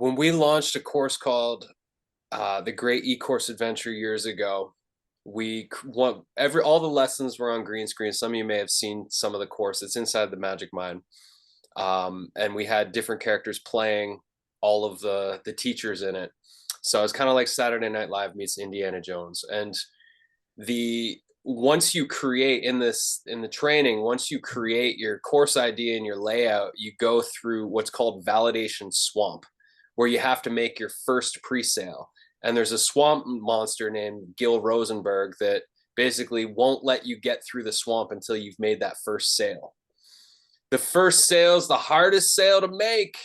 When we launched a course called the Great E-Course Adventure years ago, all the lessons were on green screen. Some of you may have seen some of the course. It's inside the Majik Mind, and we had different characters playing all of the teachers in it. So it's kind of like Saturday Night Live meets Indiana Jones. And the once you create in the training, once you create your course idea and your layout, you go through what's called validation swamp, where you have to make your first pre-sale. And there's a swamp monster named Gil Rosenberg that basically won't let you get through the swamp until you've made that first sale. The first sale is the hardest sale to make.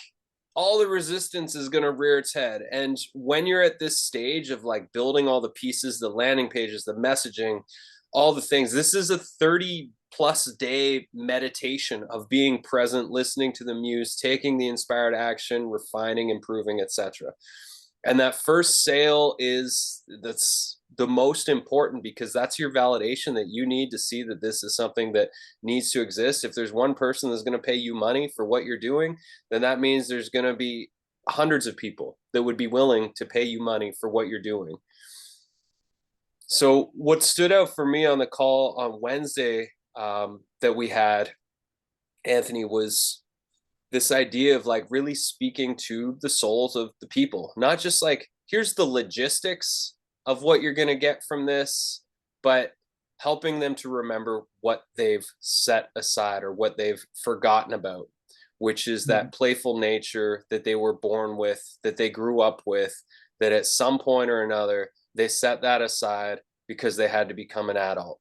All the resistance is going to rear its head. And when you're at this stage of like building all the pieces, the landing pages, the messaging, all the things, this is a 30+ day meditation of being present, listening to the muse, taking the inspired action, refining, improving, etc. And that first sale that's the most important, because that's your validation that you need to see that this is something that needs to exist. If there's one person that's going to pay you money for what you're doing, then that means there's going to be hundreds of people that would be willing to pay you money for what you're doing. So what stood out for me on the call on Wednesday, that we had, Anthony, was this idea of like really speaking to the souls of the people, not just like, here's the logistics of what you're going to get from this, but helping them to remember what they've set aside or what they've forgotten about, which is that playful nature that they were born with, that they grew up with, that at some point or another, they set that aside because they had to become an adult.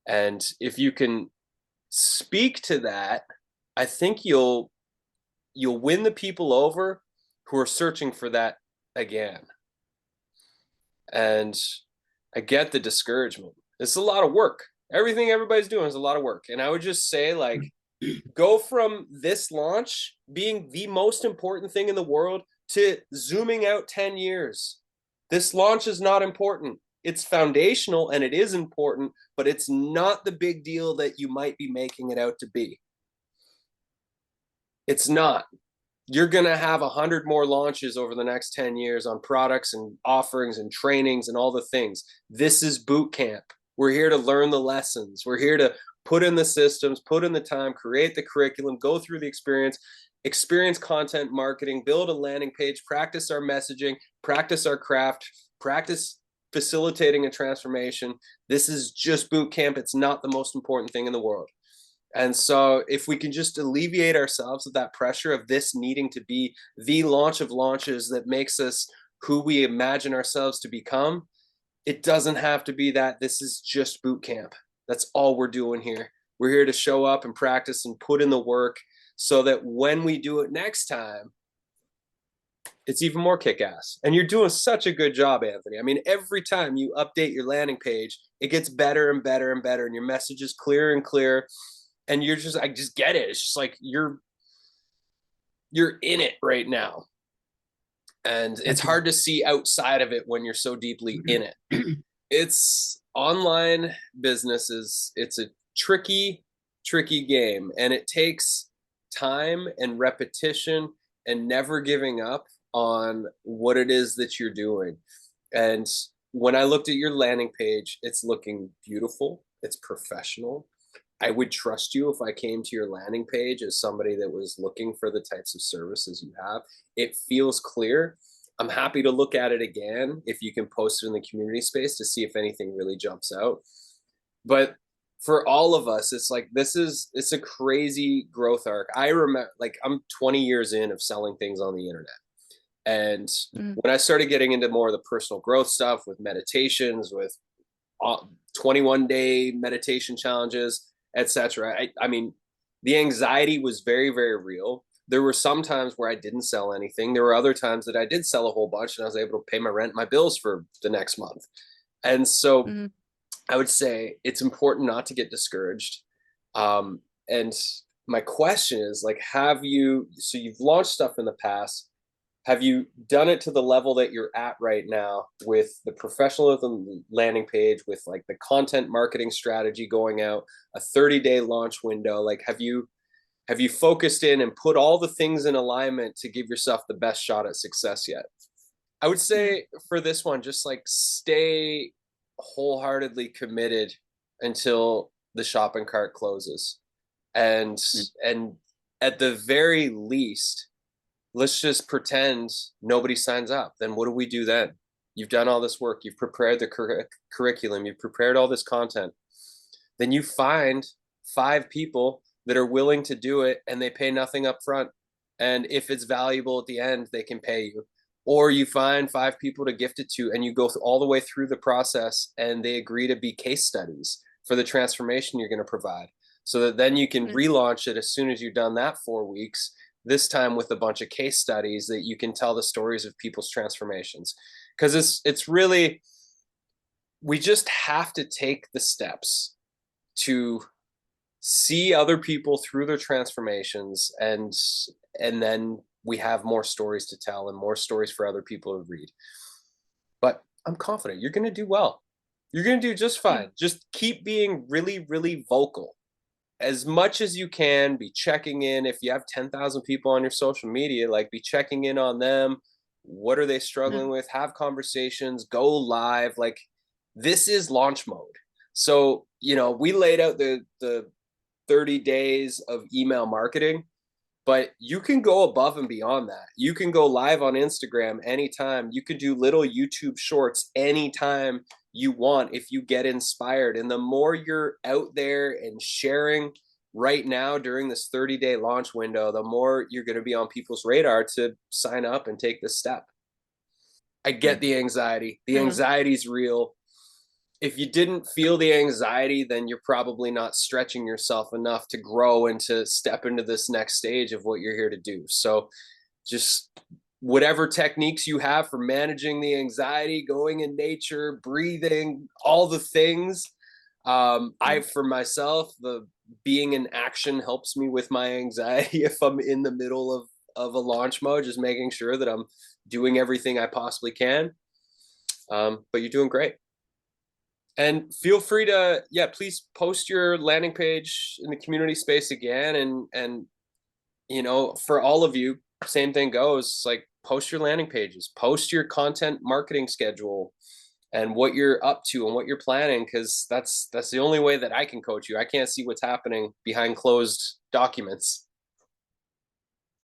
And if you can speak to that, I think you'll win the people over who are searching for that again. And I get the discouragement. It's a lot of work. Everything everybody's doing is a lot of work. And I would just say, like, go from this launch being the most important thing in the world to zooming out 10 years. This launch is not important. It's foundational and it is important, but it's not the big deal that you might be making it out to be. It's not. You're going to have 100 more launches over the next 10 years on products and offerings and trainings and all the things. This is boot camp. We're here to learn the lessons. We're here to put in the systems, put in the time, create the curriculum, go through the experience content marketing, build a landing page, practice our messaging, practice our craft, practice facilitating a transformation. This is just boot camp. It's not the most important thing in the world. And so if we can just alleviate ourselves of that pressure of this needing to be the launch of launches that makes us who we imagine ourselves to become, it doesn't have to be that. This is just boot camp. That's all we're doing here. We're here to show up and practice and put in the work so that when we do it next time, it's even more kick-ass. And you're doing such a good job, Anthony. I mean, every time you update your landing page, it gets better and better and better, and your message is clearer and clearer. And I just get it. It's just like you're in it right now. And it's hard to see outside of it when you're so deeply in it. It's online businesses. It's a tricky, tricky game. And it takes time and repetition and never giving up on what it is that you're doing. And when I looked at your landing page, it's looking beautiful. It's professional. I would trust you if I came to your landing page as somebody that was looking for the types of services you have. It feels clear. I'm happy to look at it again if you can post it in the community space to see if anything really jumps out. But for all of us, it's like it's a crazy growth arc. I remember, like, I'm 20 years in of selling things on the internet. And when I started getting into more of the personal growth stuff with meditations, with 21-day meditation challenges, etc. I mean, the anxiety was very, very real. There were some times where I didn't sell anything. There were other times that I did sell a whole bunch and I was able to pay my rent, my bills for the next month. And so I would say it's important not to get discouraged. And my question is, like, so you've launched stuff in the past. Have you done it to the level that you're at right now with the professionalism landing page, with like the content marketing strategy going out, a 30-day launch window? Like, have you Have you focused in and put all the things in alignment to give yourself the best shot at success yet? I would Mm, say for this one, just like stay wholeheartedly committed until the shopping cart closes. And mm, and at the very least, let's just pretend nobody signs up. Then what do we do then? You've done all this work, you've prepared the curriculum, you've prepared all this content. Then you find 5 people that are willing to do it and they pay nothing up front. And if it's valuable at the end, they can pay you. Or you find 5 people to gift it to and you go all the way through the process and they agree to be case studies for the transformation you're going to provide. So that then you can mm, relaunch it as soon as you've done that 4 weeks, this time with a bunch of case studies that you can tell the stories of people's transformations. Because it's really, we just have to take the steps to see other people through their transformations, and then we have more stories to tell and more stories for other people to read. But I'm confident you're going to do well. You're going to do just mm, fine. Just keep being really, really vocal as much as you can. Be checking in. If you have 10,000 people on your social media, like, be checking in on them. What are they mm, struggling with? Have conversations, go live. Like, this is launch mode. So, we laid out the 30 days of email marketing, but you can go above and beyond that. You can go live on Instagram anytime. You can do little YouTube shorts anytime you want if you get inspired. And the more you're out there and sharing right now during this 30-day launch window, the more you're going to be on people's radar to sign up and take this step. I get mm, the anxiety. The mm, anxiety is real. If you didn't feel the anxiety, then you're probably not stretching yourself enough to grow and to step into this next stage of what you're here to do. So just whatever techniques you have for managing the anxiety, going in nature, breathing, all the things. I, mm, for myself, the being in action helps me with my anxiety if I'm in the middle of a launch mode, just making sure that I'm doing everything I possibly can. But you're doing great. And feel free to, yeah, please post your landing page in the community space again. And for all of you, same thing goes. Like, post your landing pages, post your content marketing schedule and what you're up to and what you're planning, because that's the only way that I can coach you. I can't see what's happening behind closed documents.